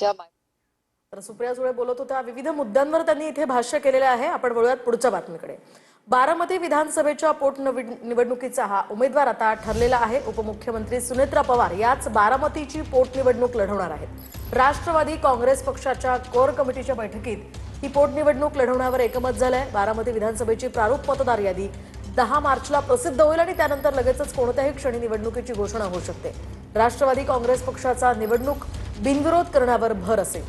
तर सुप्रिया सुळे बोलत होत्या। विविध मुद्द्यांवर त्यांनी इथे भाष्य केलेले आहे। आपण वळूयात पुढच्या बातमीकडे। बारामती विधानसभेच्या पोटनिवडणुकीचा हा उमेदवार आता ठरलेला आहे। उपमुख्यमंत्री सुनेत्रा पवार याच बारामतीची पोटनिवडणूक लढवणार आहेत। राष्ट्रवादी काँग्रेस पक्षाच्या कोर कमिटीच्या बैठकीत ही पोटनिवडणूक लढवण्यावर एकमत झालंय। बारामती विधानसभेची प्रारूप मतदार यादी 10 मार्चला प्रसिद्ध होईल आणि त्यानंतर लगेचच कोणत्याही क्षणी निवडणुकीची घोषणा होऊ शकते। राष्ट्रवादी काँग्रेस पक्षाचा निवडणूक बिनविरोध करण्यावर भर असेल।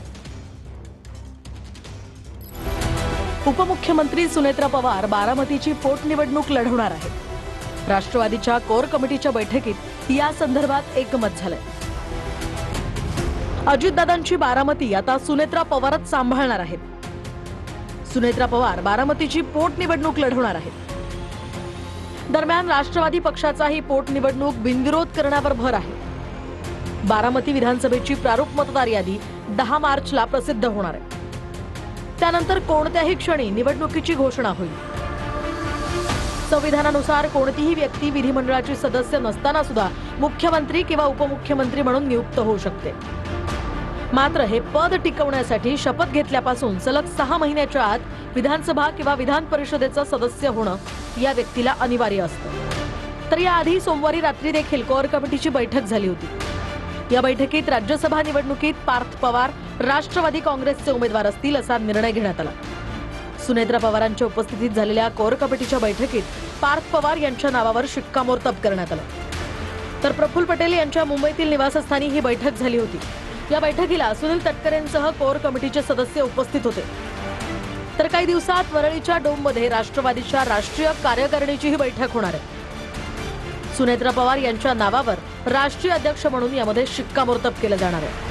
उपमुख्यमंत्री सुनेत्रा पवार बारामतीची पोटनिवडणूक लढवणार आहेत। राष्ट्रवादीच्या कोर कमिटीच्या बैठकीत या संदर्भात एकमत झालंय। अजितदादांची बारामती आता सुनेत्रा पवारच सांभाळणार आहेत। सुनेत्रा पवार बारामतीची पोटनिवडणूक लढवणार आहेत। दरम्यान राष्ट्रवादी पक्षाचा ही पोटनिवडणूक बिनविरोध करण्यावर भर आहे। बारामती विधानसभेची प्रारूप मतदार यादी 10 मार्चला प्रसिद्ध होणार आहे। त्यानंतर कोणत्याही क्षणी निवडणुकीची घोषणा होईल। संविधानानुसार कोणतीही व्यक्ती विधिमंडळाची सदस्य नसताना सुद्धा मुख्यमंत्री किंवा उपमुख्यमंत्री म्हणून नियुक्त होऊ शकते। मात्र हे पद टिकवण्यासाठी शपथ घेतल्यापासून सलग 6 महिन्याच्या आत विधानसभा किंवा विधान परिषदेचं सदस्य होणं या व्यक्तीला अनिवार्य असतं। तर याआधी सोमवारी रात्री देखील कोर कमिटीची बैठक झाली होती। या बैठकीत राज्यसभा निवडणुकीत पार्थ पवार राष्ट्रवादी काँग्रेसचे उमेदवार असतील असा निर्णय घेण्यात आला। सुनेत्रा पवारांच्या उपस्थितीत झालेल्या कोर कमिटीच्या बैठकीत पार्थ पवार यांच्या नावावर शिक्कामोर्तब करण्यात आलं। तर प्रफुल्ल पटेल यांच्या मुंबईतील निवासस्थानी ही बैठक झाली होती। या बैठकीला सुनील तटकरेंसह कोर कमिटीचे सदस्य उपस्थित होते। तर काही दिवसात वरळीच्या डोममध्ये राष्ट्रवादीच्या राष्ट्रीय कार्यकारिणीची ही बैठक होणार आहे। सुनेत्रा पवार यांच्या नावावर राष्ट्रीय अध्यक्ष म्हणून यामध्ये शिक्कामोर्तब केलं जाणार आहे।